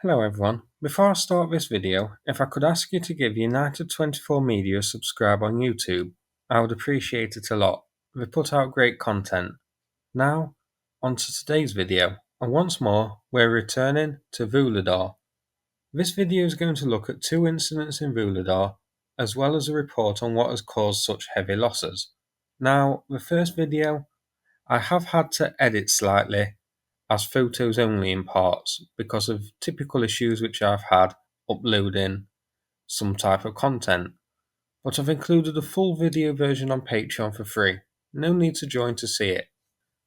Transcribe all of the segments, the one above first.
Hello everyone, before I start this video, if I could ask you to give United 24 Media a subscribe on YouTube, I would appreciate it a lot. They put out great content. Now, on to today's video, and once more, we're returning to Vuhledar. This video is going to look at two incidents in Vuhledar, as well as a report on what has caused such heavy losses. Now, the first video, I have had to edit slightly as photos only in parts because of typical issues which I've had uploading some type of content, but I've included a full video version on Patreon for free. No need to join to see it.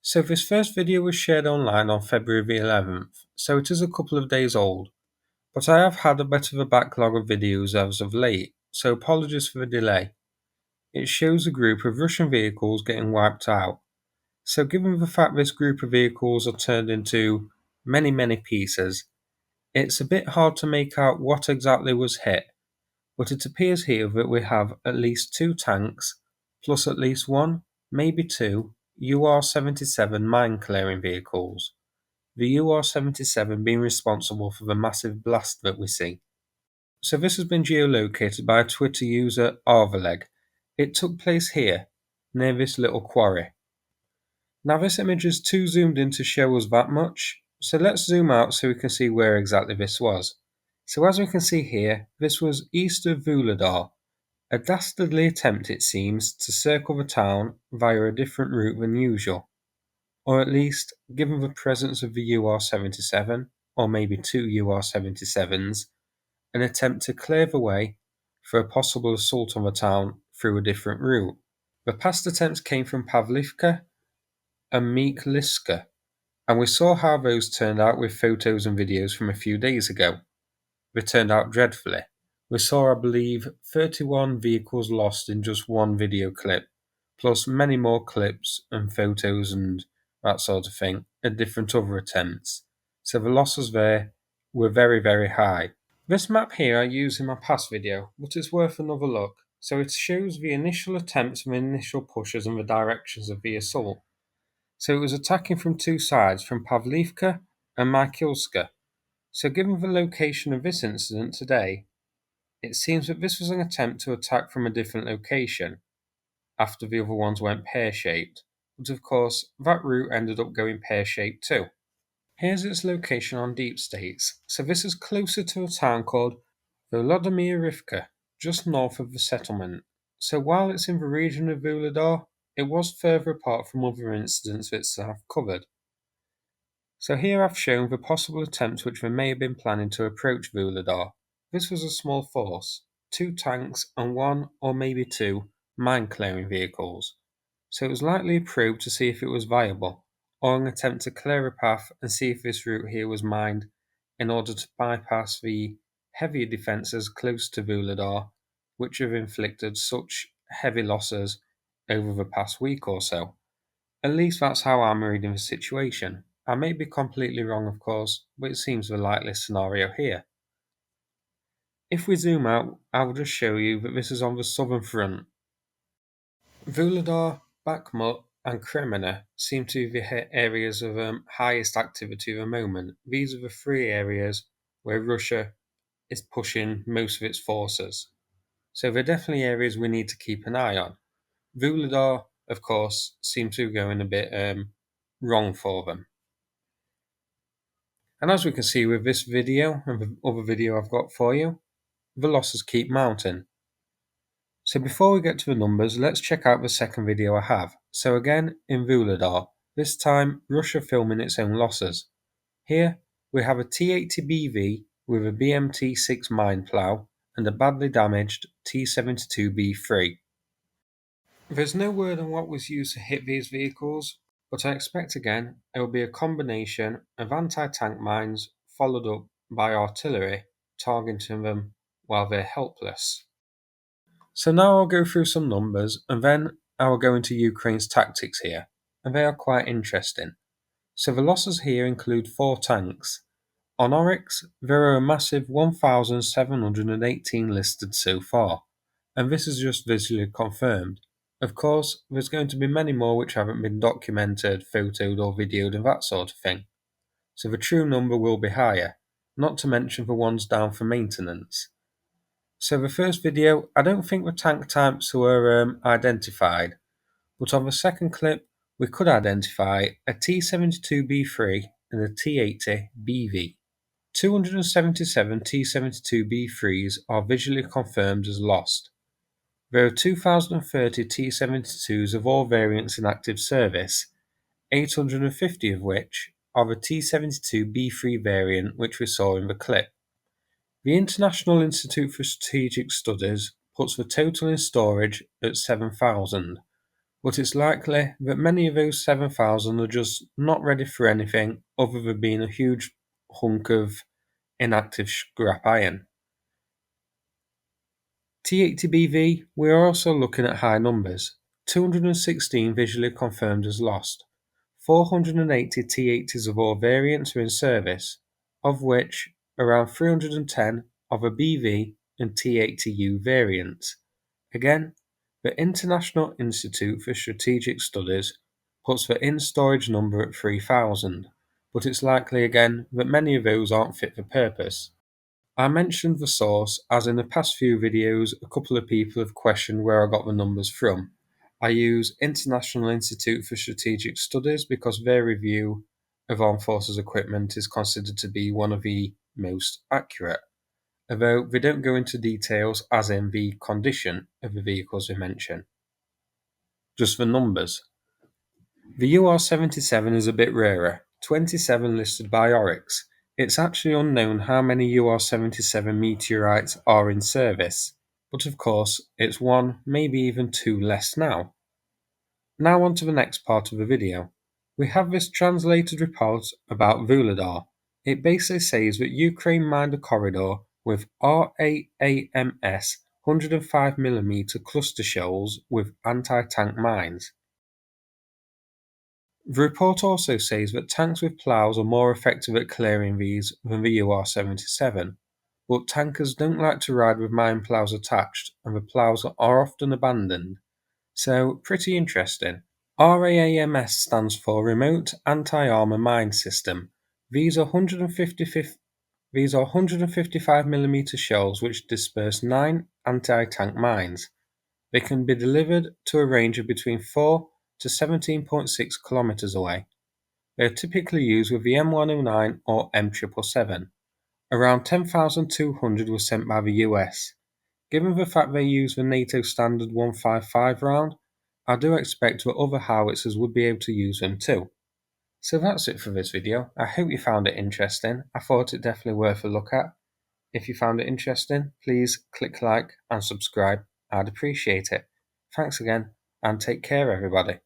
So this first video was shared online on February the 11th, so it is a couple of days old, but I have had a bit of a backlog of videos as of late, so apologies for the delay. It shows a group of Russian vehicles getting wiped out. So given the fact this group of vehicles are turned into many pieces, it's a bit hard to make out what exactly was hit, but it appears here that we have at least two tanks, plus at least one, maybe two, UR-77 mine clearing vehicles, the UR-77 being responsible for the massive blast that we see. So this has been geolocated by a Twitter user Arveleg. It took place here, near this little quarry. Now this image is too zoomed in to show us that much, so let's zoom out so we can see where exactly this was. So as we can see here, this was east of Vuhledar, a dastardly attempt it seems to circle the town via a different route than usual, or at least, given the presence of the UR-77, or maybe two UR-77s, an attempt to clear the way for a possible assault on the town through a different route. The past attempts came from Pavlivka and Mykhliska, and we saw how those turned out with photos and videos from a few days ago. They turned out dreadfully. We saw, I believe, 31 vehicles lost in just one video clip, plus many more clips and photos and that sort of thing at different other attempts. So the losses there were very high. This map here I used in my past video, but it's worth another look. So it shows the initial attempts and initial pushes and the directions of the assault. So it was attacking from two sides, from Pavlivka and Mykhliska. So given the location of this incident today, it seems that this was an attempt to attack from a different location, after the other ones went pear-shaped, but of course that route ended up going pear-shaped too. Here's its location on deep states, so this is closer to a town called Volodymyrivka, just north of the settlement. So while it's in the region of Vuhledar, it was further apart from other incidents that I've covered. So here I've shown the possible attempts which they may have been planning to approach Vuhledar. This was a small force, two tanks and one or maybe two mine clearing vehicles. So it was likely a probe to see if it was viable, or an attempt to clear a path and see if this route here was mined in order to bypass the heavier defences close to Vuhledar, which have inflicted such heavy losses over the past week or so. At least that's how I'm reading the situation. I may be completely wrong, of course, but it seems the likely scenario here. If we zoom out, I will just show you that this is on the southern front. Vuhledar, Bakhmut and Kreminna seem to be the areas of highest activity at the moment. These are the three areas where Russia is pushing most of its forces. So they're definitely areas we need to keep an eye on. Vuhledar, of course, seems to be going a bit wrong for them. And as we can see with this video and the other video I've got for you, the losses keep mounting. So before we get to the numbers, let's check out the second video I have. So again, in Vuhledar, this time Russia filming its own losses. Here we have a T-80BV with a BMT-6 mine plough and a badly damaged T-72B3. There's no word on what was used to hit these vehicles, but I expect again it will be a combination of anti-tank mines followed up by artillery targeting them while they're helpless. So now I'll go through some numbers and then I will go into Ukraine's tactics here, and they are quite interesting. So the losses here include 4 tanks. On Oryx, there are a massive 1,718 listed so far, and this is just visually confirmed. Of course, there's going to be many more which haven't been documented, photoed or videoed and that sort of thing, so the true number will be higher. not to mention the ones down for maintenance. So the first video, I don't think the tank types were identified, but on the second clip we could identify a T-72B3 and a T-80BV. 277 T-72B3s are visually confirmed as lost. There are 2,030 T-72s of all variants in active service, 850 of which are the T-72B3 variant which we saw in the clip. The International Institute for Strategic Studies puts the total in storage at 7,000, but it's likely that many of those 7,000 are just not ready for anything other than being a huge hunk of inactive scrap iron. T80BV, we are also looking at high numbers. 216 visually confirmed as lost. 480 T80s of all variants are in service, of which around 310 are the BV and T80U variants. Again, the International Institute for Strategic Studies puts the in-storage number at 3,000, but it's likely again that many of those aren't fit for purpose. I mentioned the source as in the past few videos a couple of people have questioned where I got the numbers from. I use International Institute for Strategic Studies because their review of Armed Forces equipment is considered to be one of the most accurate, although they don't go into details as in the condition of the vehicles they mention. Just the numbers. The UR-77 is a bit rarer, 27 listed by Oryx. It's actually unknown how many UR-77 meteorites are in service, but of course it's one, maybe even two less now. Now on to the next part of the video. We have this translated report about Vuhledar. It basically says that Ukraine mined a corridor with RAAMS 105mm cluster shells with anti-tank mines. The report also says that tanks with ploughs are more effective at clearing these than the UR-77, but tankers don't like to ride with mine ploughs attached and the ploughs are often abandoned, so pretty interesting. RAAMS stands for Remote Anti-Armor Mine System. These are 155mm shells which disperse 9 anti-tank mines. They can be delivered to a range of between 4 to 17.6 kilometers away. They are typically used with the M109 or M777. Around 10,200 were sent by the US. Given the fact they use the NATO standard 155 round, I do expect that other howitzers would be able to use them too. So that's it for this video. I hope you found it interesting. I thought it definitely worth a look at. If you found it interesting, please click like and subscribe. I'd appreciate it. Thanks again, and take care everybody.